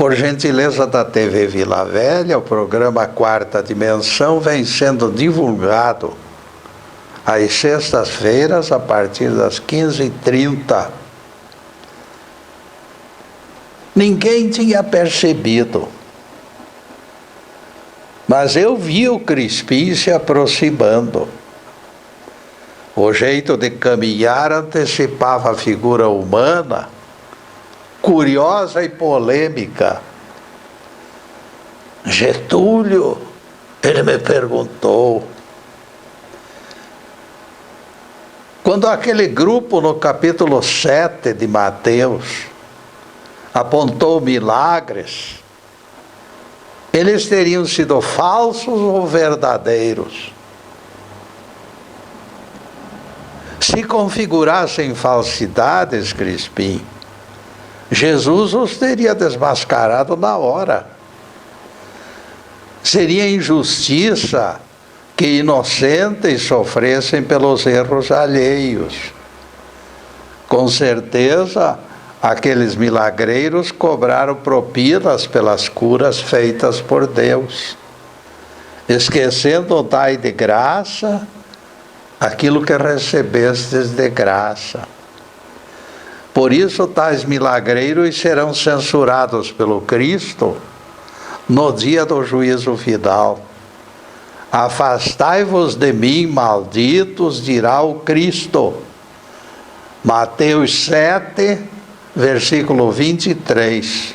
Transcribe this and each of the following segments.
Por gentileza da TV Vila Velha, o programa Quarta Dimensão vem sendo divulgado às sextas-feiras, a partir das 15h30. Ninguém tinha percebido, mas eu vi o Crispim se aproximando. O jeito de caminhar antecipava a figura humana, curiosa e polêmica. Getúlio, ele me perguntou. Quando aquele grupo no capítulo 7 de Mateus apontou milagres, eles teriam sido falsos ou verdadeiros? Se configurassem falsidades, Crispim, Jesus os teria desmascarado na hora. Seria injustiça que inocentes sofressem pelos erros alheios. Com certeza, aqueles milagreiros cobraram propinas pelas curas feitas por Deus, esquecendo dai de graça aquilo que recebestes de graça. Por isso, tais milagreiros serão censurados pelo Cristo no dia do juízo final. Afastai-vos de mim, malditos, dirá o Cristo. Mateus 7, versículo 23.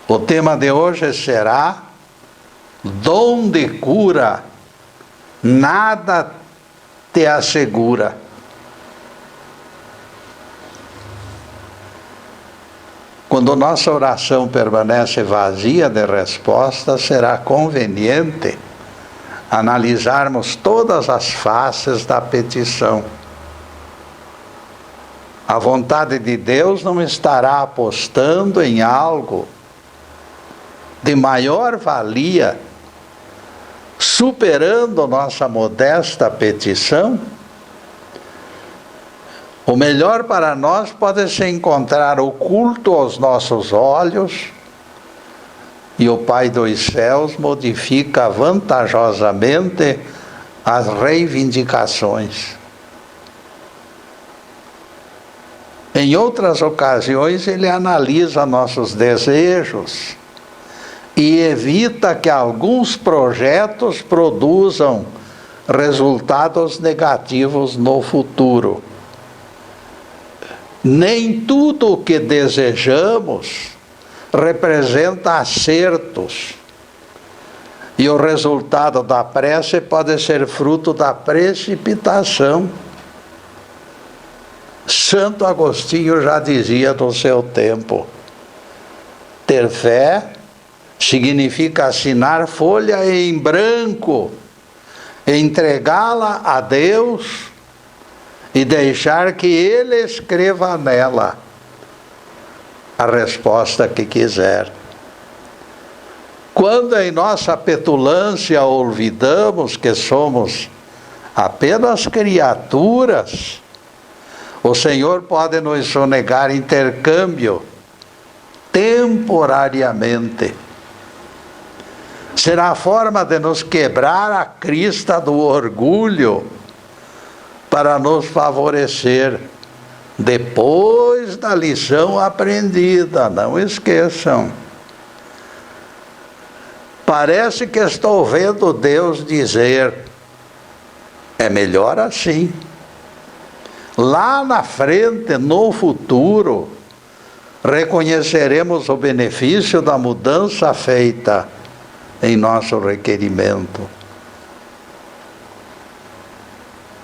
O tema de hoje será dom de cura, nada te assegura. Quando nossa oração permanece vazia de resposta, será conveniente analisarmos todas as faces da petição. A vontade de Deus não estará apostando em algo de maior valia, superando nossa modesta petição? O melhor para nós pode se encontrar oculto aos nossos olhos, e o Pai dos céus modifica vantajosamente as reivindicações. Em outras ocasiões, ele analisa nossos desejos e evita que alguns projetos produzam resultados negativos no futuro. Nem tudo o que desejamos representa acertos, e o resultado da prece pode ser fruto da precipitação. Santo Agostinho já dizia no seu tempo: ter fé significa assinar folha em branco, entregá-la a Deus e deixar que Ele escreva nela a resposta que quiser. Quando em nossa petulância olvidamos que somos apenas criaturas, o Senhor pode nos sonegar intercâmbio temporariamente. Será a forma de nos quebrar a crista do orgulho para nos favorecer depois da lição aprendida. Não esqueçam. Parece que estou vendo Deus dizer: é melhor assim. Lá na frente, no futuro, reconheceremos o benefício da mudança feita em nosso requerimento.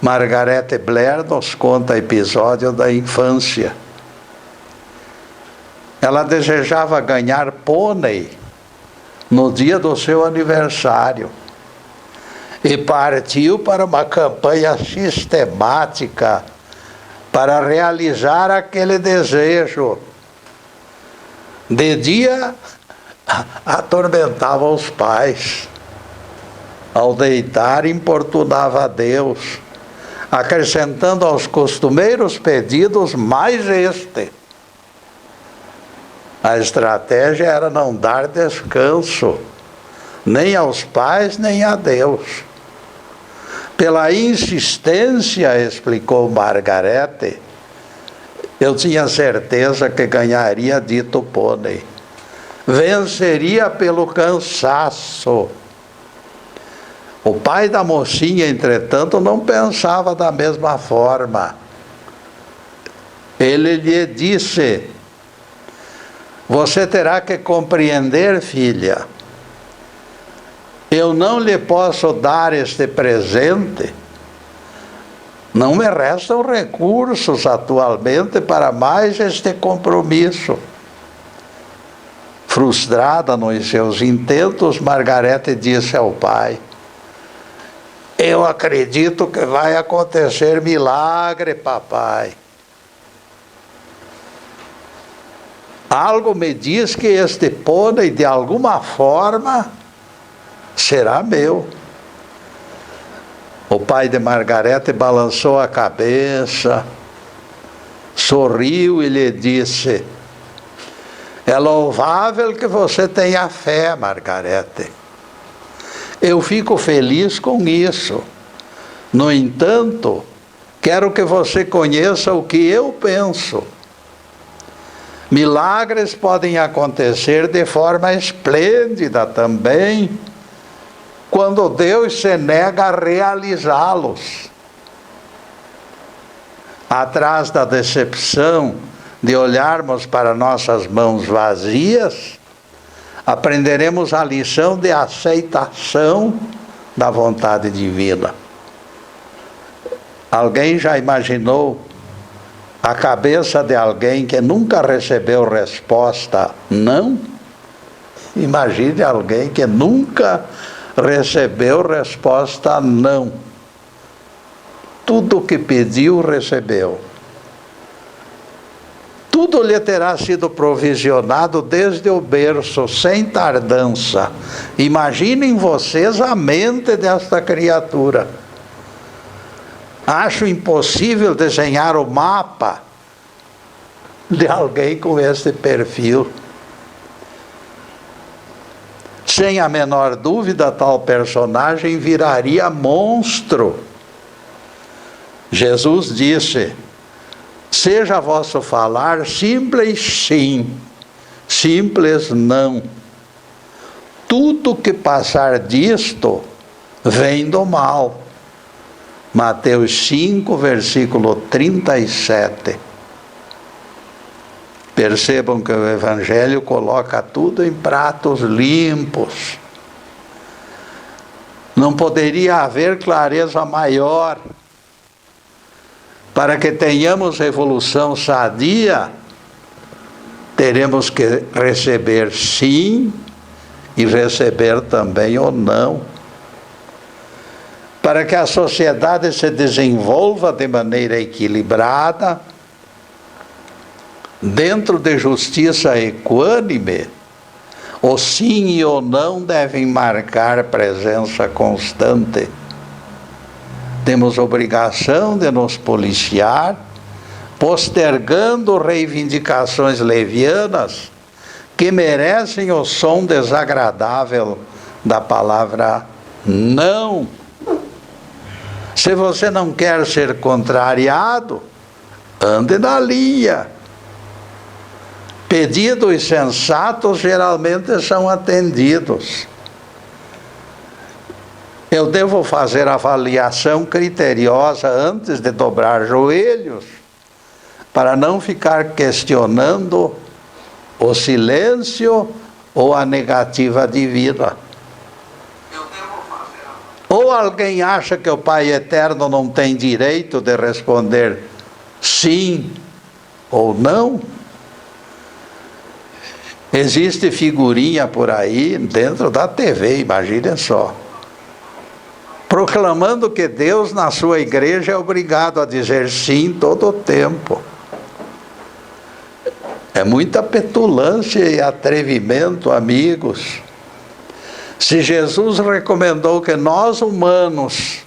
Margarete Blair nos conta episódio da infância. Ela desejava ganhar pônei no dia do seu aniversário e partiu para uma campanha sistemática para realizar aquele desejo. De dia, atormentava os pais. Ao deitar, importunava a Deus, acrescentando aos costumeiros pedidos mais este. A estratégia era não dar descanso, nem aos pais, nem a Deus. Pela insistência, explicou Margarete, eu tinha certeza que ganharia dito pônei. Venceria pelo cansaço. O pai da mocinha, entretanto, não pensava da mesma forma. Ele lhe disse: você terá que compreender, filha, eu não lhe posso dar este presente, não me restam recursos atualmente para mais este compromisso. Frustrada nos seus intentos, Margarete disse ao pai: eu acredito que vai acontecer milagre, papai. Algo me diz que este pônei, de alguma forma, será meu. O pai de Margarete balançou a cabeça, sorriu e lhe disse: é louvável que você tenha fé, Margarete. Eu fico feliz com isso. No entanto, quero que você conheça o que eu penso. Milagres podem acontecer de forma esplêndida também, quando Deus se nega a realizá-los. Atrás da decepção de olharmos para nossas mãos vazias, aprenderemos a lição de aceitação da vontade divina. Alguém já imaginou a cabeça de alguém que nunca recebeu resposta não? Imagine alguém que nunca recebeu resposta não. Tudo o que pediu, recebeu. Tudo lhe terá sido provisionado desde o berço, sem tardança. Imaginem vocês a mente desta criatura. Acho impossível desenhar o mapa de alguém com esse perfil. Sem a menor dúvida, tal personagem viraria monstro. Jesus disse: seja vosso falar simples sim, simples não. Tudo que passar disto vem do mal. Mateus 5, versículo 37. Percebam que o Evangelho coloca tudo em pratos limpos. Não poderia haver clareza maior. Para que tenhamos evolução sadia, teremos que receber sim e receber também o não. Para que a sociedade se desenvolva de maneira equilibrada, dentro de justiça equânime, o sim e o não devem marcar presença constante. Temos obrigação de nos policiar, postergando reivindicações levianas que merecem o som desagradável da palavra não. Se você não quer ser contrariado, ande na linha. Pedidos sensatos geralmente são atendidos. Eu devo fazer avaliação criteriosa antes de dobrar joelhos, para não ficar questionando o silêncio ou a negativa divina. Ou alguém acha que o Pai Eterno não tem direito de responder sim ou não? Existe figurinha por aí dentro da TV, imaginem só, proclamando que Deus na sua igreja é obrigado a dizer sim todo o tempo. É muita petulância e atrevimento, amigos. Se Jesus recomendou que nós humanos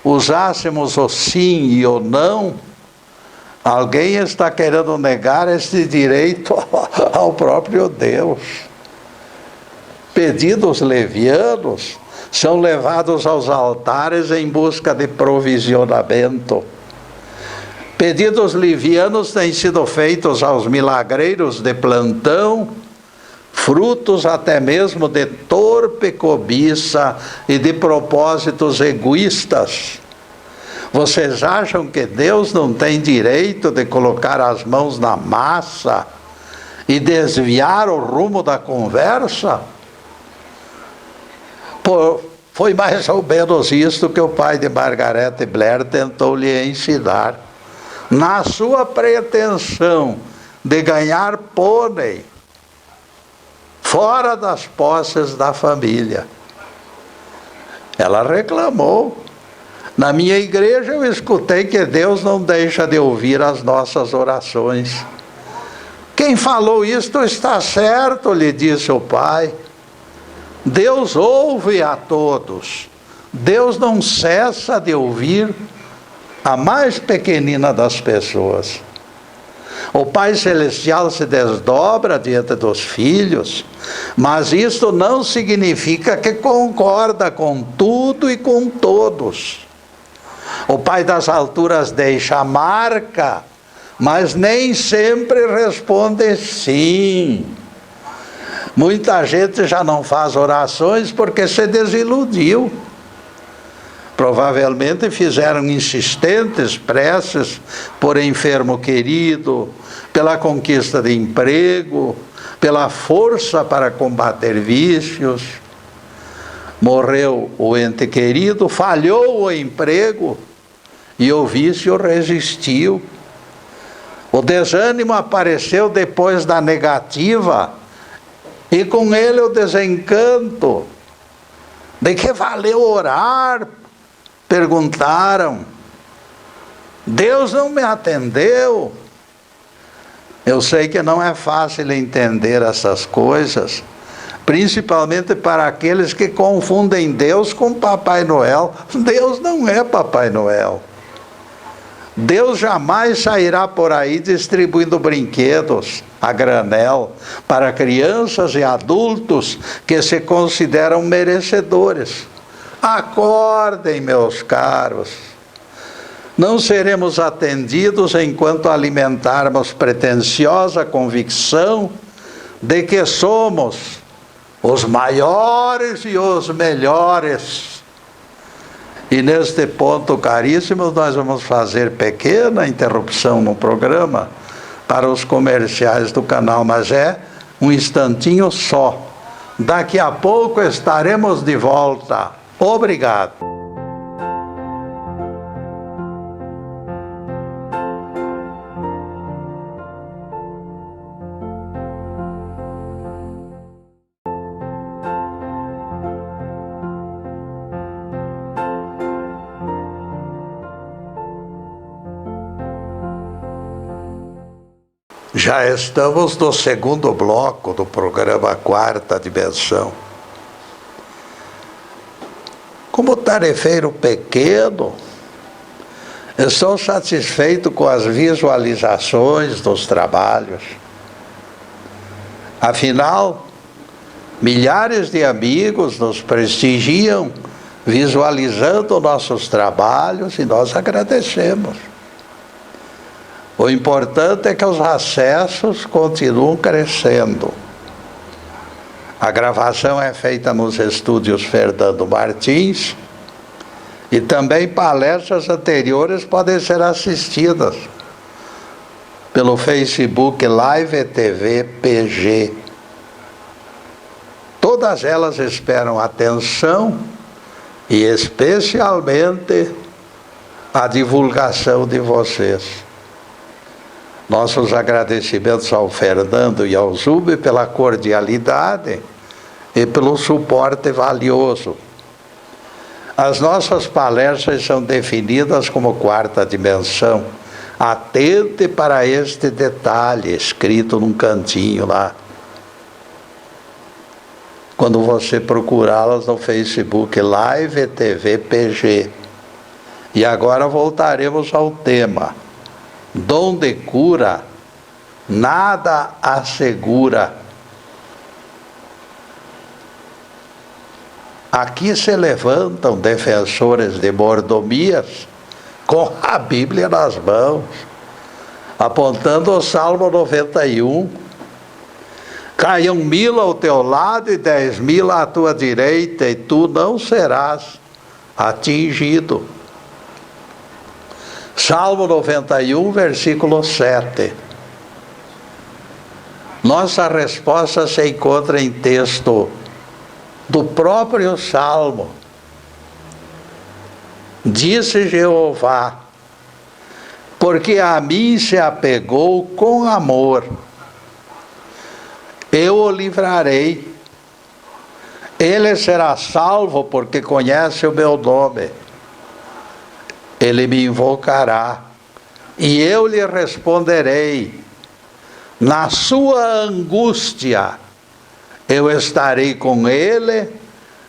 usássemos o sim e o não, alguém está querendo negar esse direito ao próprio Deus. Pedidos levianos são levados aos altares em busca de provisionamento. Pedidos levianos têm sido feitos aos milagreiros de plantão, frutos até mesmo de torpe cobiça e de propósitos egoístas. Vocês acham que Deus não tem direito de colocar as mãos na massa e desviar o rumo da conversa? Foi mais ou menos isto que o pai de Margarete Blair tentou lhe ensinar. Na sua pretensão de ganhar pônei fora das posses da família, ela reclamou. Na minha igreja eu escutei que Deus não deixa de ouvir as nossas orações. Quem falou isto está certo, lhe disse o pai. Deus ouve a todos. Deus não cessa de ouvir a mais pequenina das pessoas. O Pai Celestial se desdobra diante dos filhos, mas isto não significa que concorda com tudo e com todos. O Pai das alturas deixa a marca, mas nem sempre responde sim. Muita gente já não faz orações porque se desiludiu. Provavelmente fizeram insistentes preces por enfermo querido, pela conquista de emprego, pela força para combater vícios. Morreu o ente querido, falhou o emprego e o vício resistiu. O desânimo apareceu depois da negativa e com ele o desencanto. De que valeu orar? Perguntaram. Deus não me atendeu. Eu sei que não é fácil entender essas coisas, principalmente para aqueles que confundem Deus com Papai Noel. Deus não é Papai Noel. Deus jamais sairá por aí distribuindo brinquedos a granel para crianças e adultos que se consideram merecedores. Acordem, meus caros. Não seremos atendidos enquanto alimentarmos pretensiosa convicção de que somos os maiores e os melhores. E neste ponto, caríssimos, nós vamos fazer pequena interrupção no programa para os comerciais do canal, mas é um instantinho só. Daqui a pouco estaremos de volta. Obrigado. Já estamos no segundo bloco do programa Quarta Dimensão. Como tarefeiro pequeno, estou satisfeito com as visualizações dos trabalhos. Afinal, milhares de amigos nos prestigiam visualizando nossos trabalhos e nós agradecemos. O importante é que os acessos continuam crescendo. A gravação é feita nos estúdios Fernando Martins e também palestras anteriores podem ser assistidas pelo Facebook Live TV PG. Todas elas esperam atenção e especialmente a divulgação de vocês. Nossos agradecimentos ao Fernando e ao Zube pela cordialidade e pelo suporte valioso. As nossas palestras são definidas como quarta dimensão. Atente para este detalhe, escrito num cantinho lá. Quando você procurá-las no Facebook Live TV PG. E agora voltaremos ao tema. Dom de cura nada assegura. Aqui se levantam defensores de mordomias com a Bíblia nas mãos, apontando o Salmo 91. Caiam 1000 ao teu lado e 10.000 à tua direita, e tu não serás atingido. Salmo 91, versículo 7. Nossa resposta se encontra em texto do próprio Salmo. Disse Jeová: porque a mim se apegou com amor, eu o livrarei. Ele será salvo porque conhece o meu nome. Ele me invocará e eu lhe responderei. Na sua angústia eu estarei com ele,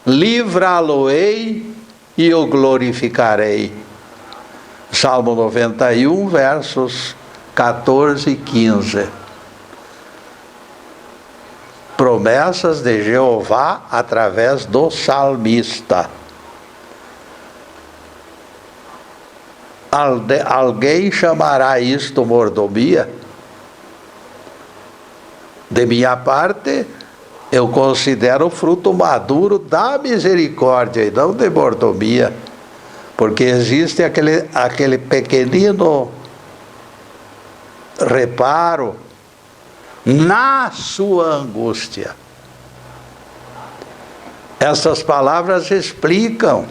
livrá-lo-ei e o glorificarei. Salmo 91, versos 14 e 15. Promessas de Jeová através do salmista. Alguém chamará isto mordomia? De minha parte, eu considero o fruto maduro da misericórdia e não de mordomia, porque existe aquele pequenino reparo na sua angústia. Essas palavras explicam.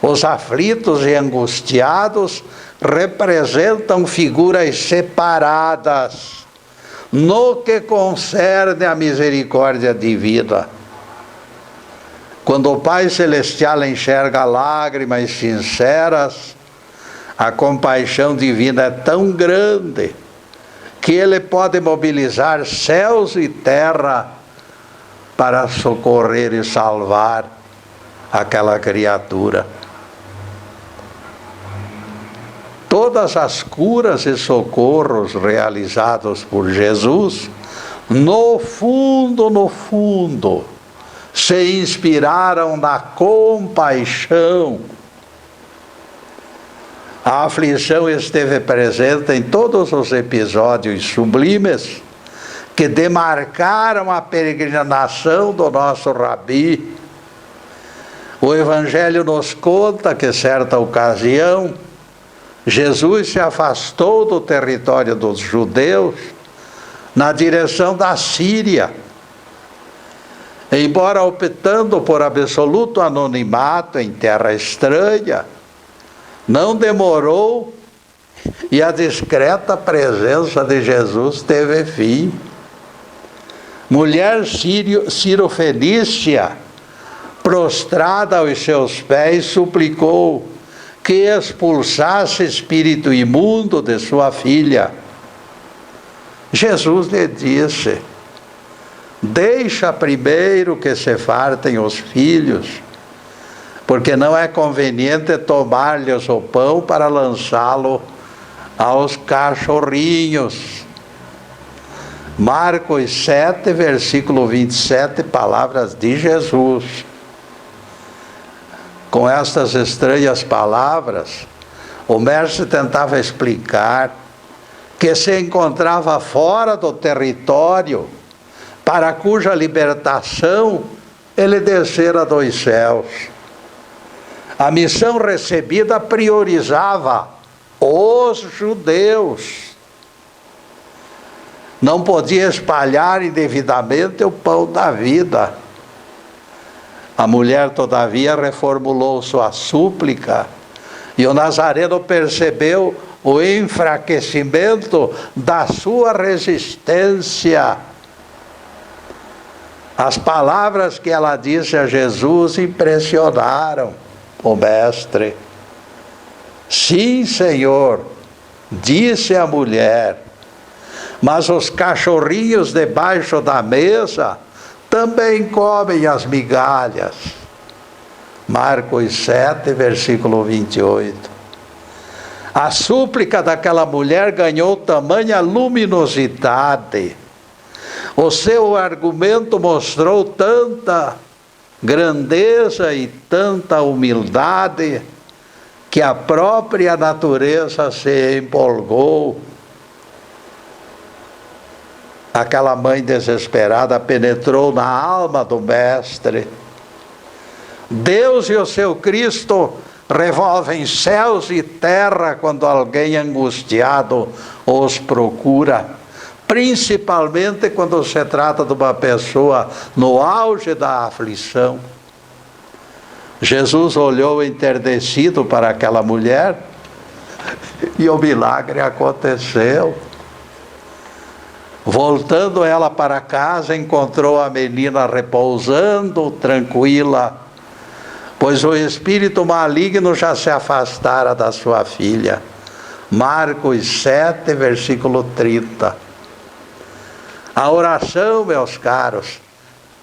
Os aflitos e angustiados representam figuras separadas no que concerne a misericórdia divina. Quando o Pai Celestial enxerga lágrimas sinceras, a compaixão divina é tão grande que Ele pode mobilizar céus e terra para socorrer e salvar aquela criatura. Todas as curas e socorros realizados por Jesus, no fundo, se inspiraram na compaixão. A aflição esteve presente em todos os episódios sublimes que demarcaram a peregrinação do nosso Rabi. O Evangelho nos conta que, certa ocasião, Jesus se afastou do território dos judeus na direção da Síria. Embora optando por absoluto anonimato em terra estranha, não demorou e a discreta presença de Jesus teve fim. Mulher Ciro-fenícia, prostrada aos seus pés, suplicou que expulsasse espírito imundo de sua filha. Jesus lhe disse: deixa primeiro que se fartem os filhos, porque não é conveniente tomar-lhes o pão para lançá-lo aos cachorrinhos. Marcos 7, versículo 27, palavras de Jesus. Com estas estranhas palavras, o mestre tentava explicar que se encontrava fora do território para cuja libertação ele descera dos céus. A missão recebida priorizava os judeus. Não podia espalhar indevidamente o pão da vida. A mulher, todavia, reformulou sua súplica, e o Nazareno percebeu o enfraquecimento da sua resistência. As palavras que ela disse a Jesus impressionaram o mestre. Sim, Senhor, disse a mulher, mas os cachorrinhos debaixo da mesa também comem as migalhas. Marcos 7, versículo 28. A súplica daquela mulher ganhou tamanha luminosidade. O seu argumento mostrou tanta grandeza e tanta humildade que a própria natureza se empolgou. Aquela mãe desesperada penetrou na alma do Mestre. Deus e o seu Cristo revolvem céus e terra quando alguém angustiado os procura, principalmente quando se trata de uma pessoa no auge da aflição. Jesus olhou enternecido para aquela mulher e o milagre aconteceu. Voltando ela para casa, encontrou a menina repousando, tranquila, pois o espírito maligno já se afastara da sua filha. Marcos 7, versículo 30. A oração, meus caros,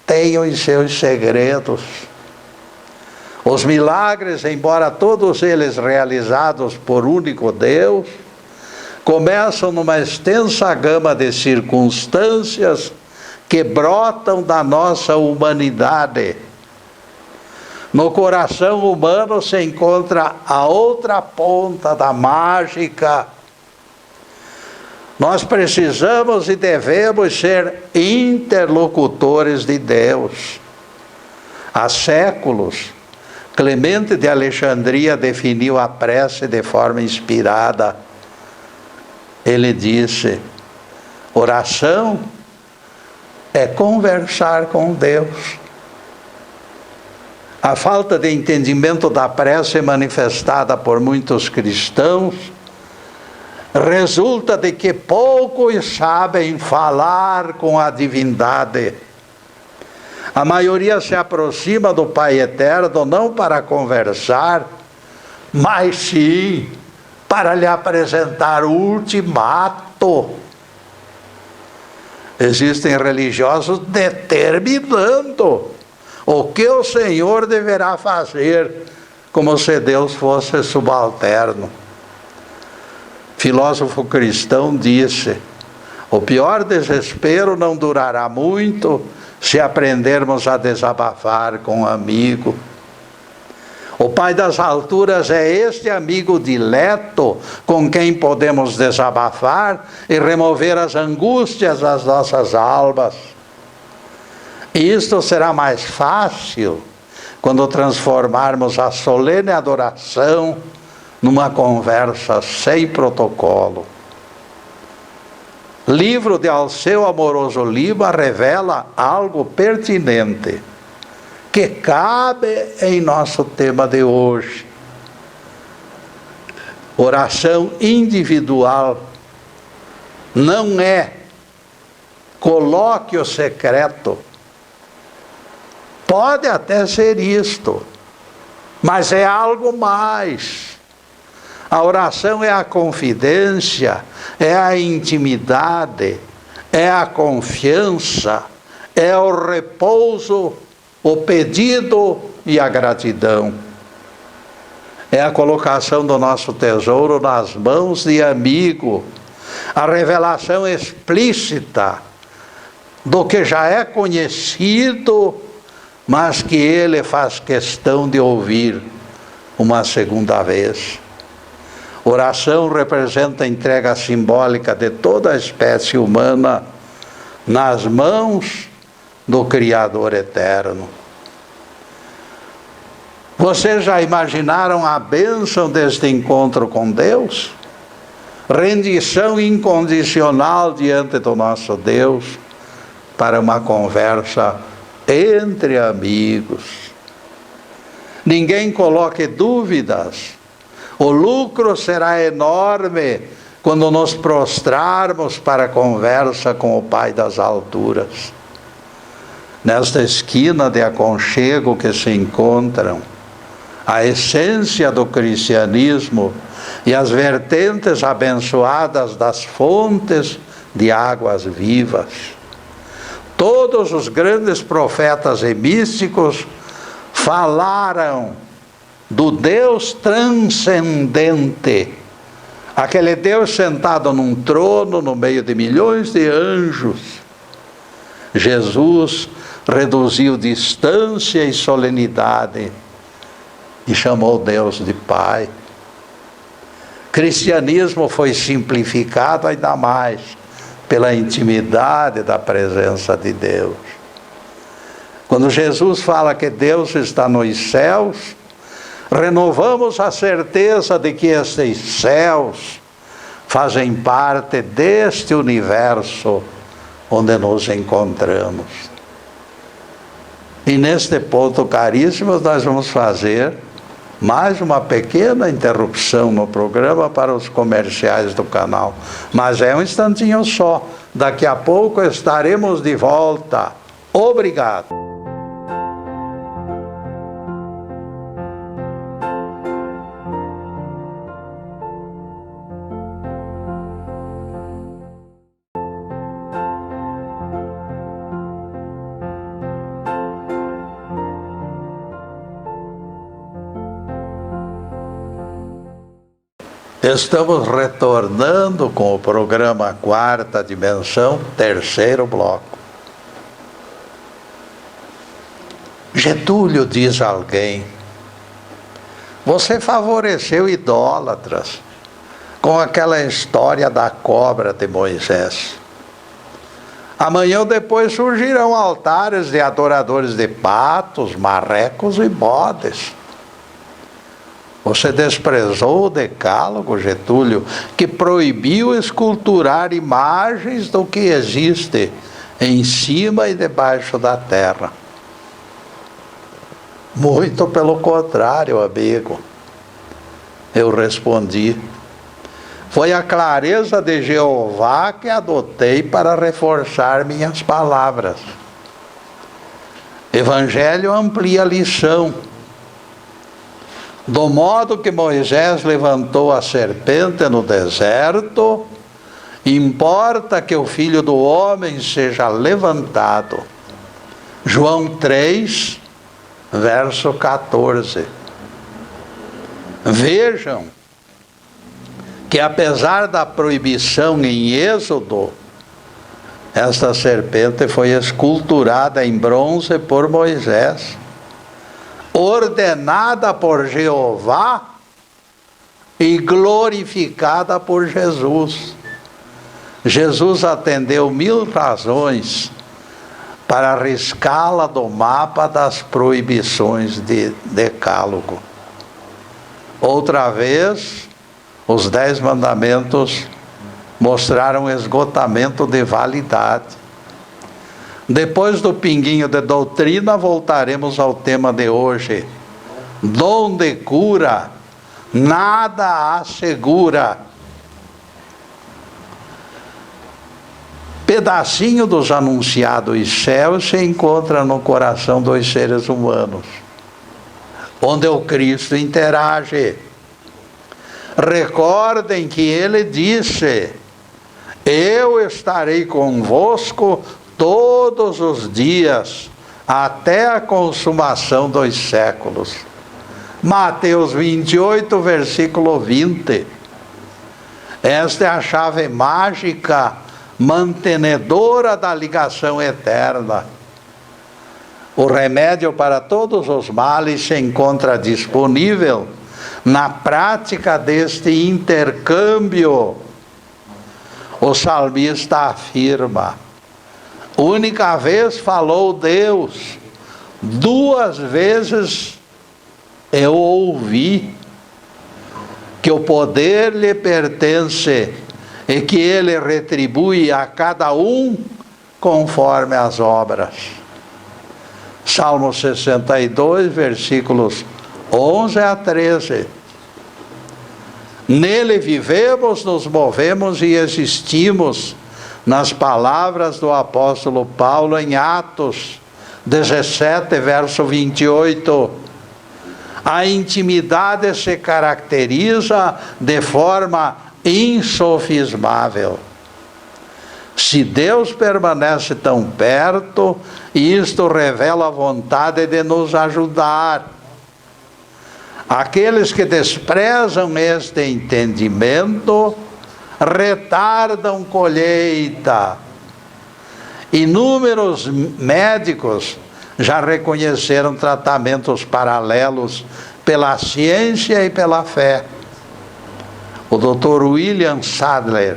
tem os seus segredos. Os milagres, embora todos eles realizados por único Deus, começam numa extensa gama de circunstâncias que brotam da nossa humanidade. No coração humano se encontra a outra ponta da mágica. Nós precisamos e devemos ser interlocutores de Deus. Há séculos, Clemente de Alexandria definiu a prece de forma inspirada. Ele disse: oração é conversar com Deus. A falta de entendimento da prece manifestada por muitos cristãos resulta de que poucos sabem falar com a divindade. A maioria se aproxima do Pai Eterno não para conversar, mas sim para lhe apresentar o ultimato. Existem religiosos determinando o que o Senhor deverá fazer, como se Deus fosse subalterno. Filósofo cristão disse: o pior desespero não durará muito se aprendermos a desabafar com um amigo. O Pai das alturas é este amigo dileto com quem podemos desabafar e remover as angústias das nossas almas. E isto será mais fácil quando transformarmos a solene adoração numa conversa sem protocolo. Livro de Alceu Amoroso Lima revela algo pertinente que cabe em nosso tema de hoje. Oração individual não é colóquio secreto. Pode até ser isto, mas é algo mais. A oração é a confidência, é a intimidade, é a confiança, é o repouso, o pedido e a gratidão. É a colocação do nosso tesouro nas mãos de amigo, a revelação explícita do que já é conhecido, mas que ele faz questão de ouvir uma segunda vez. Oração representa a entrega simbólica de toda a espécie humana nas mãos do Criador eterno. Vocês já imaginaram a bênção deste encontro com Deus? Rendição incondicional diante do nosso Deus para uma conversa entre amigos. Ninguém coloque dúvidas. O lucro será enorme quando nos prostrarmos para a conversa com o Pai das alturas. Nesta esquina de aconchego que se encontram a essência do cristianismo e as vertentes abençoadas das fontes de águas vivas. Todos os grandes profetas e místicos falaram do Deus transcendente, Aquele Deus sentado num trono no meio de milhões de anjos. Jesus reduziu distância e solenidade e chamou Deus de Pai. Cristianismo foi simplificado ainda mais pela intimidade da presença de Deus. Quando Jesus fala que Deus está nos céus, renovamos a certeza de que estes céus fazem parte deste universo onde nos encontramos. E neste ponto, caríssimos, nós vamos fazer mais uma pequena interrupção no programa para os comerciais do canal. Mas é um instantinho só. Daqui a pouco estaremos de volta. Obrigado. Estamos retornando com o programa Quarta Dimensão, terceiro bloco. Getúlio, diz alguém, você favoreceu idólatras com aquela história da cobra de Moisés. Amanhã ou depois surgirão altares de adoradores de patos, marrecos e bodes. Você desprezou o decálogo, Getúlio, que proibiu esculturar imagens do que existe em cima e debaixo da terra. Muito pelo contrário, amigo. Eu respondi, foi a clareza de Jeová que adotei para reforçar minhas palavras. Evangelho amplia a lição. Do modo que Moisés levantou a serpente no deserto, importa que o Filho do Homem seja levantado. João 3, verso 14. Vejam que apesar da proibição em Êxodo, esta serpente foi esculturada em bronze por Moisés, ordenada por Jeová e glorificada por Jesus. Jesus atendeu 1000 razões para riscá-la do mapa das proibições de decálogo. Outra vez, os 10 mandamentos mostraram esgotamento de validade. Depois do pinguinho de doutrina, voltaremos ao tema de hoje. Dom de cura, nada assegura. Pedacinho dos anunciados céus se encontra no coração dos seres humanos, onde o Cristo interage. Recordem que ele disse, eu estarei convosco todos os dias, até a consumação dos séculos. Mateus 28, versículo 20. Esta é a chave mágica, mantenedora da ligação eterna. O remédio para todos os males se encontra disponível na prática deste intercâmbio. O salmista afirma, única vez falou Deus, 2 vezes eu ouvi que o poder lhe pertence e que ele retribui a cada um conforme as obras. Salmo 62, versículos 11 a 13. Nele vivemos, nos movemos e existimos, nas palavras do apóstolo Paulo em Atos 17, verso 28. A intimidade se caracteriza de forma insofismável. Se Deus permanece tão perto, isto revela a vontade de nos ajudar. Aqueles que desprezam este entendimento retardam colheita. Inúmeros médicos já reconheceram tratamentos paralelos pela ciência e pela fé. O Dr. William Sadler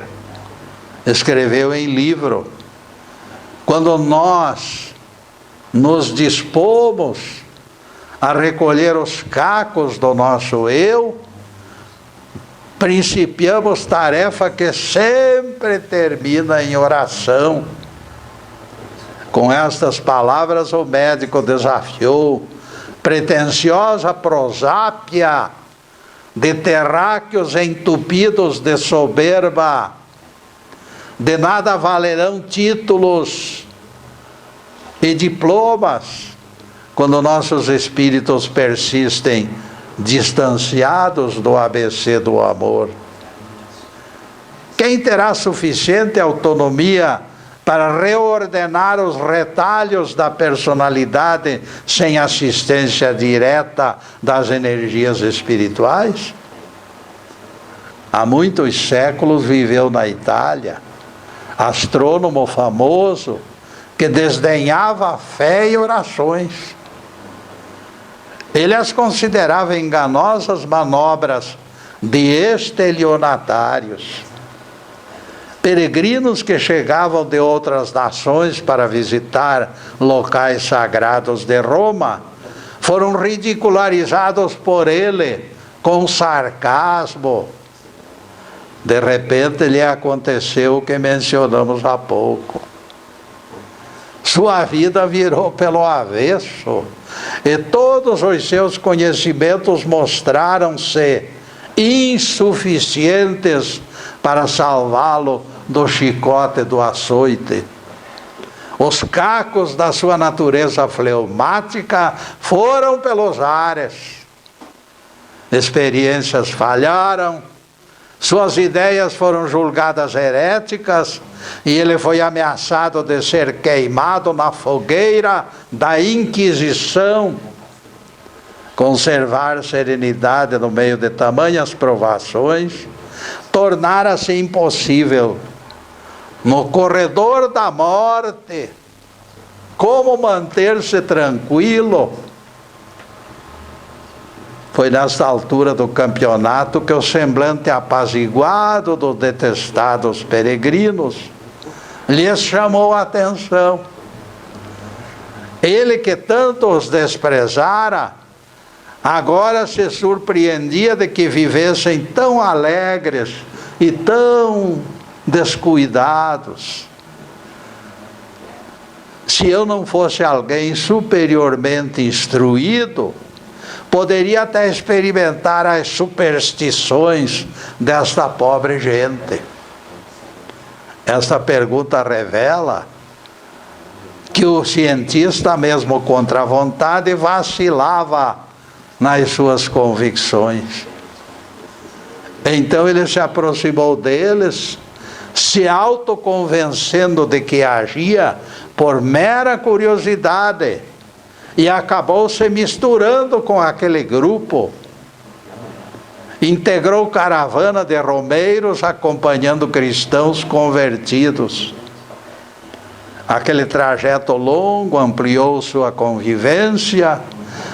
escreveu em livro: quando nós nos dispomos a recolher os cacos do nosso eu, principiamos tarefa que sempre termina em oração. Com estas palavras, o médico desafiou pretensiosa prosápia de terráqueos entupidos de soberba. De nada valerão títulos e diplomas quando nossos espíritos persistem distanciados do ABC do amor. Quem terá suficiente autonomia para reordenar os retalhos da personalidade sem assistência direta das energias espirituais? Há muitos séculos viveu na Itália astrônomo famoso que desdenhava fé e orações. Ele as considerava enganosas manobras de estelionatários. Peregrinos que chegavam de outras nações para visitar locais sagrados de Roma foram ridicularizados por ele com sarcasmo. De repente lhe aconteceu o que mencionamos há pouco. Sua vida virou pelo avesso e todos os seus conhecimentos mostraram-se insuficientes para salvá-lo do chicote do açoite. Os cacos da sua natureza fleumática foram pelos ares. Experiências falharam, suas ideias foram julgadas heréticas e ele foi ameaçado de ser queimado na fogueira da Inquisição. Conservar serenidade no meio de tamanhas provações tornara-se impossível. No corredor da morte, como manter-se tranquilo? Foi nesta altura do campeonato que o semblante apaziguado dos detestados peregrinos lhes chamou a atenção. Ele que tanto os desprezara, agora se surpreendia de que vivessem tão alegres e tão descuidados. Se eu não fosse alguém superiormente instruído, poderia até experimentar as superstições desta pobre gente. Esta pergunta revela que o cientista, mesmo contra a vontade, vacilava nas suas convicções. Então ele se aproximou deles, se autoconvencendo de que agia por mera curiosidade, e acabou se misturando com aquele grupo. Integrou caravana de romeiros acompanhando cristãos convertidos. Aquele trajeto longo ampliou sua convivência,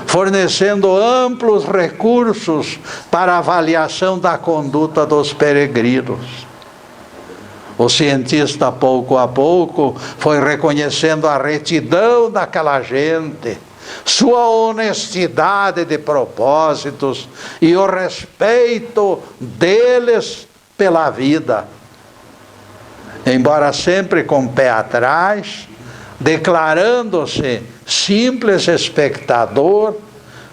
fornecendo amplos recursos para a avaliação da conduta dos peregrinos. O cientista, pouco a pouco, foi reconhecendo a retidão daquela gente, sua honestidade de propósitos e o respeito deles pela vida. Embora sempre com o pé atrás, declarando-se simples espectador,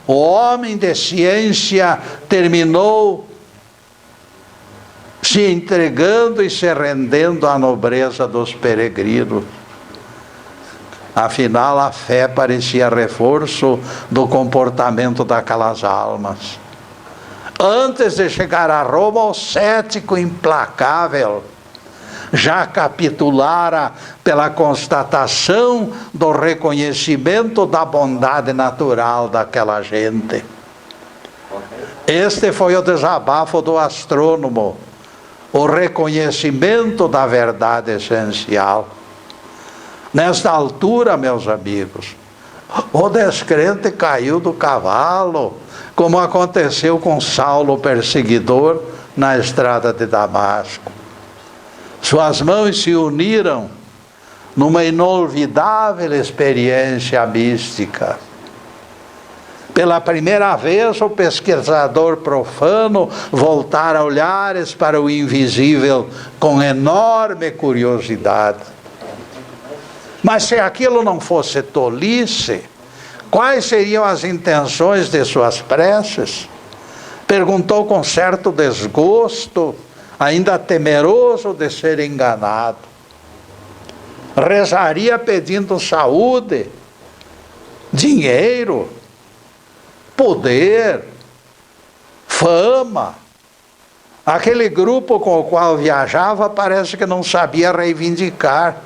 o homem de ciência terminou se entregando e se rendendo à nobreza dos peregrinos. Afinal, a fé parecia reforço do comportamento daquelas almas. Antes de chegar a Roma, o cético implacável já capitulara pela constatação do reconhecimento da bondade natural daquela gente. Este foi o desabafo do astrônomo, o reconhecimento da verdade essencial. Nesta altura, meus amigos, o descrente caiu do cavalo, como aconteceu com Saulo, o perseguidor, na estrada de Damasco. Suas mãos se uniram numa inolvidável experiência mística. Pela primeira vez, o pesquisador profano voltara olhares para o invisível com enorme curiosidade. Mas se aquilo não fosse tolice, quais seriam as intenções de suas preces? Perguntou com certo desgosto, ainda temeroso de ser enganado. Rezaria pedindo saúde, dinheiro, poder, fama. Aquele grupo com o qual viajava parece que não sabia reivindicar,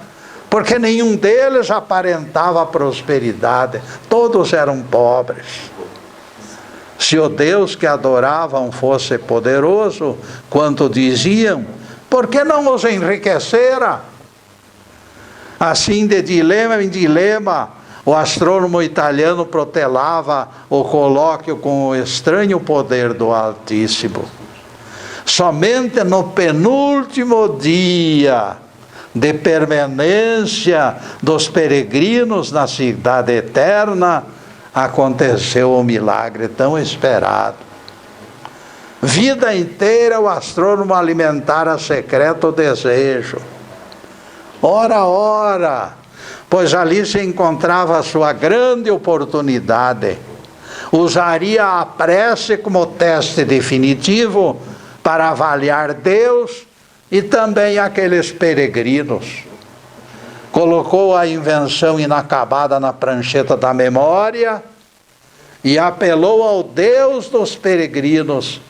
porque nenhum deles aparentava prosperidade, todos eram pobres. Se o Deus que adoravam fosse poderoso, quanto diziam, por que não os enriquecera? Assim, de dilema em dilema, o astrônomo italiano protelava o colóquio com o estranho poder do Altíssimo. Somente no penúltimo dia de permanência dos peregrinos na cidade eterna, aconteceu o milagre tão esperado. Vida inteira o astrônomo alimentara secreto desejo. Ora, pois ali se encontrava a sua grande oportunidade. Usaria a prece como teste definitivo para avaliar Deus e também aqueles peregrinos. Colocou a invenção inacabada na prancheta da memória e apelou ao Deus dos peregrinos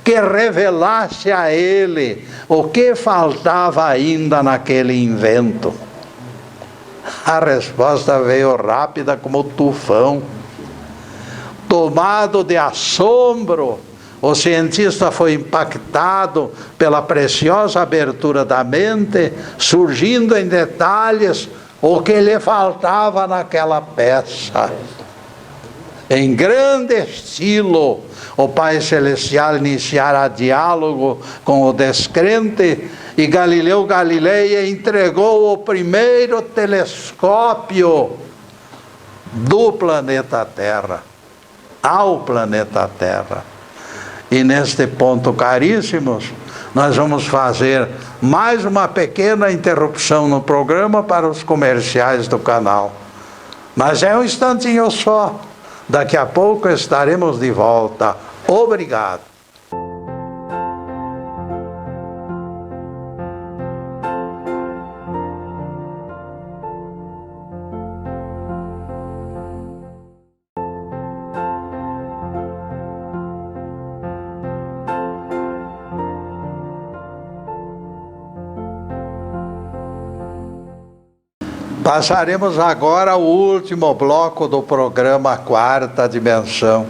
que revelasse a ele o que faltava ainda naquele invento. A resposta veio rápida como tufão. Tomado de assombro, o cientista foi impactado pela preciosa abertura da mente, surgindo em detalhes o que lhe faltava naquela peça. Em grande estilo, o Pai Celestial iniciara diálogo com o descrente e Galileu Galilei entregou o primeiro telescópio do planeta Terra, ao planeta Terra. E neste ponto, caríssimos, nós vamos fazer mais uma pequena interrupção no programa para os comerciais do canal. Mas é um instantinho só. Daqui a pouco estaremos de volta. Obrigado. Passaremos agora ao último bloco do programa Quarta Dimensão.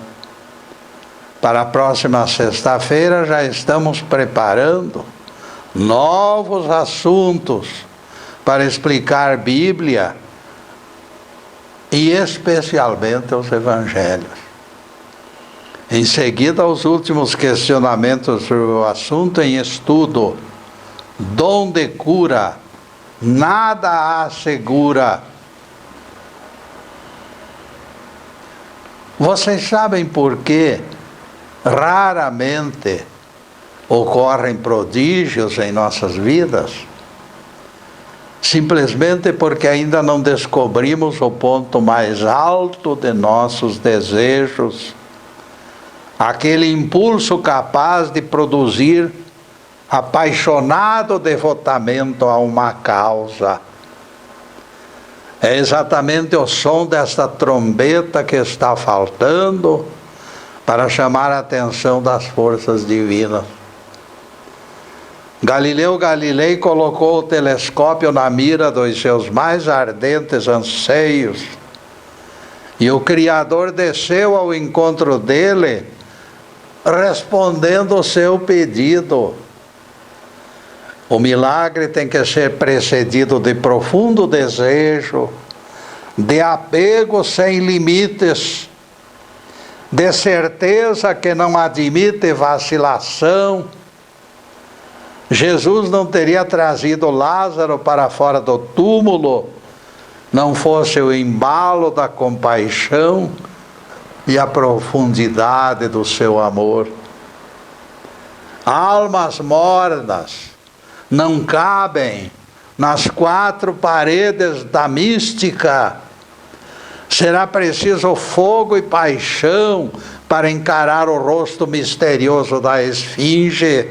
Para a próxima sexta-feira já estamos preparando novos assuntos para explicar Bíblia e especialmente os Evangelhos. Em seguida, os últimos questionamentos sobre o assunto em estudo. Dom de cura. Nada assegura. Vocês sabem por que raramente ocorrem prodígios em nossas vidas? Simplesmente porque ainda não descobrimos o ponto mais alto de nossos desejos, aquele impulso capaz de produzir apaixonado devotamento a uma causa. É exatamente o som desta trombeta que está faltando para chamar a atenção das forças divinas. Galileu Galilei colocou o telescópio na mira dos seus mais ardentes anseios, e o Criador desceu ao encontro dele respondendo o seu pedido. O milagre tem que ser precedido de profundo desejo, de apego sem limites, de certeza que não admite vacilação. Jesus não teria trazido Lázaro para fora do túmulo, não fosse o embalo da compaixão e a profundidade do seu amor. Almas mornas não cabem nas quatro paredes da mística. Será preciso fogo e paixão para encarar o rosto misterioso da esfinge.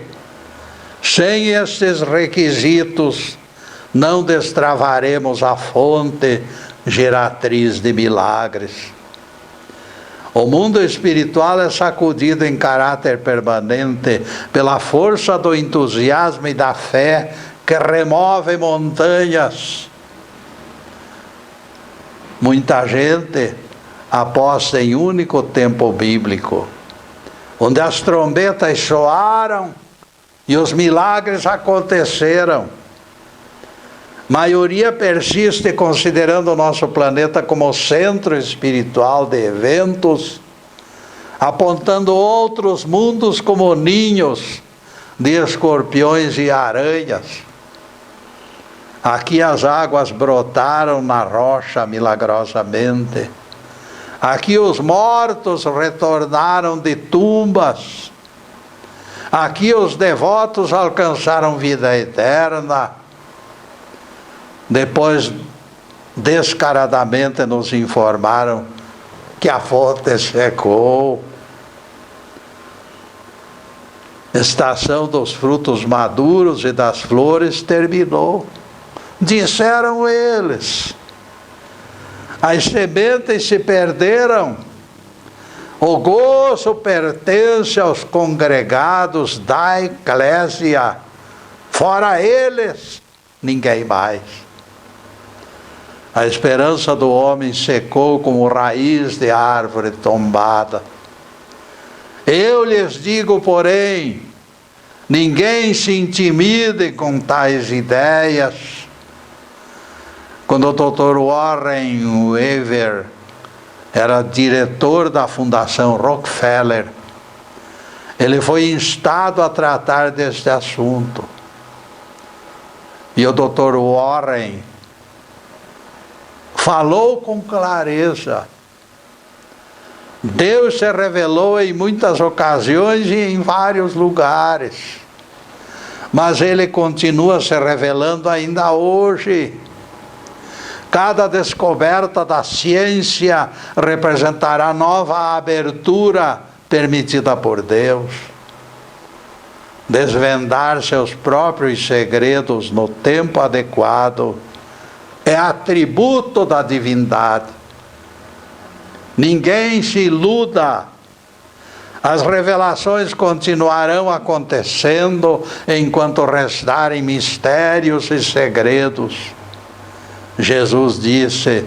Sem estes requisitos, não destravaremos a fonte geratriz de milagres. O mundo espiritual é sacudido em caráter permanente pela força do entusiasmo e da fé que remove montanhas. Muita gente aposta em único tempo bíblico, onde as trombetas soaram e os milagres aconteceram. Maioria persiste considerando o nosso planeta como centro espiritual de eventos, apontando outros mundos como ninhos de escorpiões e aranhas. Aqui as águas brotaram na rocha milagrosamente. Aqui os mortos retornaram de tumbas. Aqui os devotos alcançaram vida eterna. Depois, descaradamente nos informaram que a fonte secou. Estação dos frutos maduros e das flores terminou. Disseram eles. As sementes se perderam. O gozo pertence aos congregados da eclésia. Fora eles, ninguém mais. A esperança do homem secou como raiz de árvore tombada. Eu lhes digo, porém, ninguém se intimide com tais ideias. Quando o Dr. Warren Weaver era diretor da Fundação Rockefeller, ele foi instado a tratar deste assunto. E o Dr. Warren falou com clareza. Deus se revelou em muitas ocasiões e em vários lugares, mas Ele continua se revelando ainda hoje. Cada descoberta da ciência representará nova abertura permitida por Deus. Desvendar seus próprios segredos no tempo adequado é atributo da divindade. Ninguém se iluda. As revelações continuarão acontecendo enquanto restarem mistérios e segredos. Jesus disse: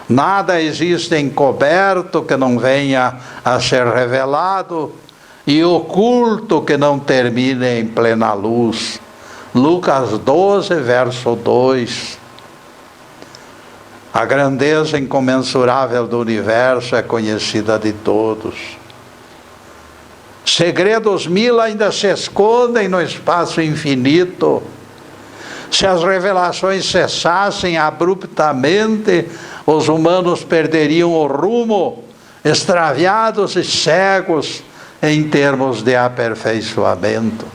nada existe encoberto que não venha a ser revelado, e oculto que não termine em plena luz. Lucas 12, verso 2. A grandeza incomensurável do universo é conhecida de todos. Segredos mil ainda se escondem no espaço infinito. Se as revelações cessassem abruptamente, os humanos perderiam o rumo, extraviados e cegos em termos de aperfeiçoamento.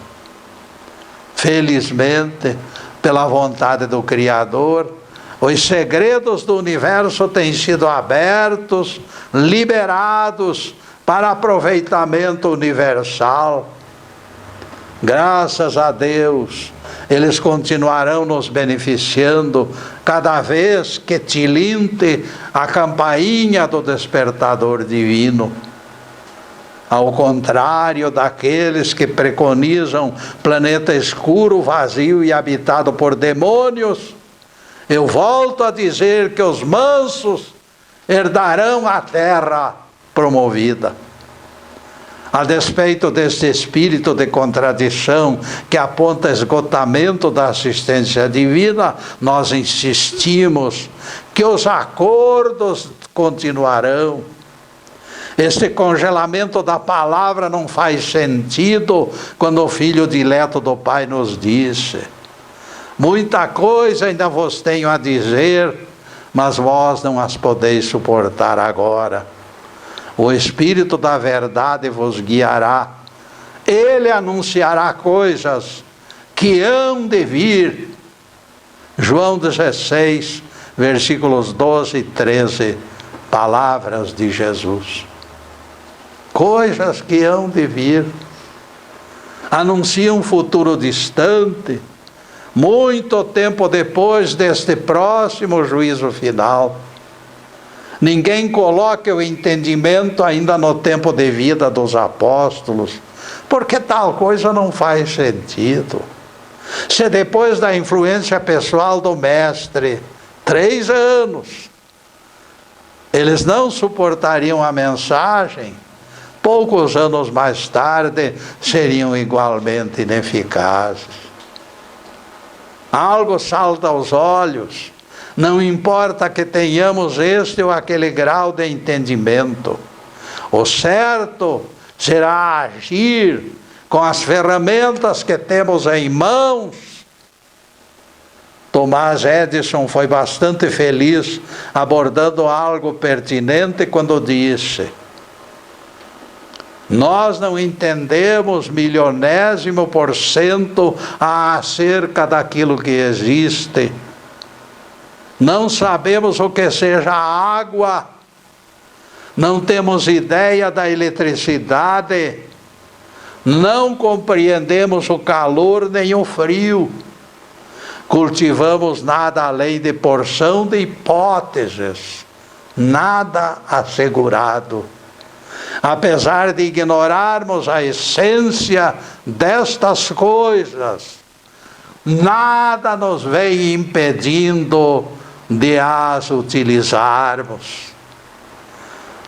Felizmente, pela vontade do Criador, os segredos do universo têm sido abertos, liberados para aproveitamento universal. Graças a Deus, eles continuarão nos beneficiando cada vez que tilinte a campainha do despertador divino. Ao contrário daqueles que preconizam planeta escuro, vazio e habitado por demônios, eu volto a dizer que os mansos herdarão a terra promovida. A despeito deste espírito de contradição que aponta esgotamento da assistência divina, nós insistimos que os acordos continuarão. Este congelamento da palavra não faz sentido quando o Filho dileto do Pai nos disse: muita coisa ainda vos tenho a dizer, mas vós não as podeis suportar agora. O Espírito da verdade vos guiará. Ele anunciará coisas que hão de vir. João 16, versículos 12 e 13, palavras de Jesus. Coisas que hão de vir. Anuncia um futuro distante, muito tempo depois deste próximo juízo final. Ninguém coloque o entendimento ainda no tempo de vida dos apóstolos, porque tal coisa não faz sentido. Se depois da influência pessoal do mestre, 3 anos, eles não suportariam a mensagem, poucos anos mais tarde seriam igualmente ineficazes. Algo salta aos olhos. Não importa que tenhamos este ou aquele grau de entendimento. O certo será agir com as ferramentas que temos em mãos. Thomas Edison foi bastante feliz abordando algo pertinente quando disse: nós não entendemos milionésimo por cento acerca daquilo que existe. Não sabemos o que seja água, não temos ideia da eletricidade, não compreendemos o calor nem o frio, cultivamos nada além de porção de hipóteses, nada assegurado. Apesar de ignorarmos a essência destas coisas, nada nos vem impedindo de as utilizarmos.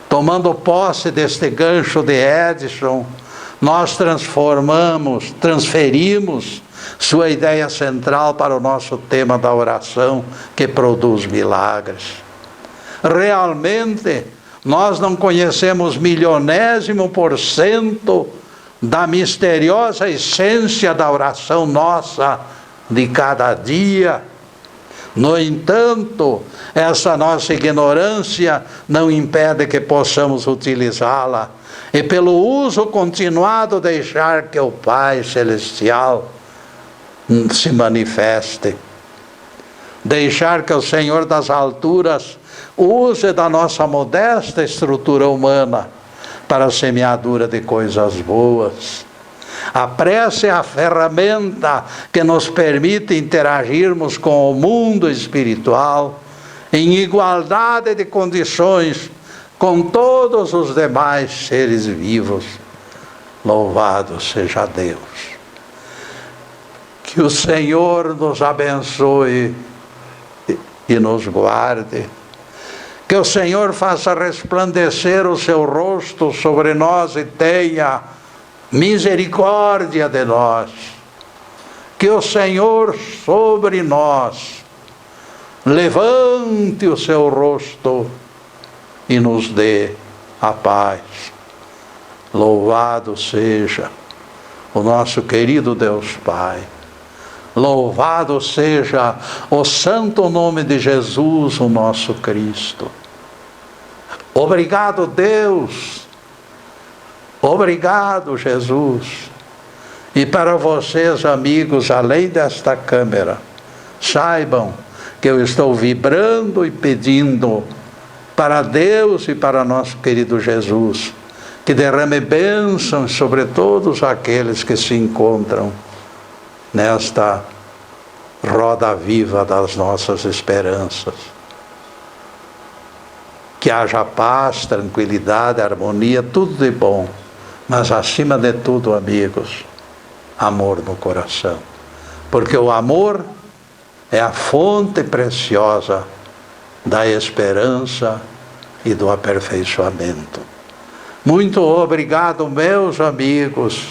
Tomando posse deste gancho de Edison, nós transferimos sua ideia central para o nosso tema da oração, que produz milagres. Realmente, nós não conhecemos milionésimo por cento da misteriosa essência da oração nossa de cada dia. No entanto, essa nossa ignorância não impede que possamos utilizá-la e, pelo uso continuado, deixar que o Pai Celestial se manifeste. Deixar que o Senhor das alturas use da nossa modesta estrutura humana para a semeadura de coisas boas. A prece é a ferramenta que nos permite interagirmos com o mundo espiritual em igualdade de condições com todos os demais seres vivos. Louvado seja Deus. Que o Senhor nos abençoe e nos guarde. Que o Senhor faça resplandecer o seu rosto sobre nós e tenha misericórdia de nós. Que o Senhor sobre nós levante o seu rosto e nos dê a paz. Louvado seja o nosso querido Deus Pai. Louvado seja o santo nome de Jesus, o nosso Cristo. Obrigado, Deus. Obrigado, Jesus. E para vocês, amigos, além desta câmera, saibam que eu estou vibrando e pedindo para Deus e para nosso querido Jesus que derrame bênçãos sobre todos aqueles que se encontram nesta roda viva das nossas esperanças. Que haja paz, tranquilidade, harmonia, tudo de bom. Mas acima de tudo, amigos, amor no coração. Porque o amor é a fonte preciosa da esperança e do aperfeiçoamento. Muito obrigado, meus amigos,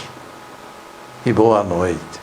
e boa noite.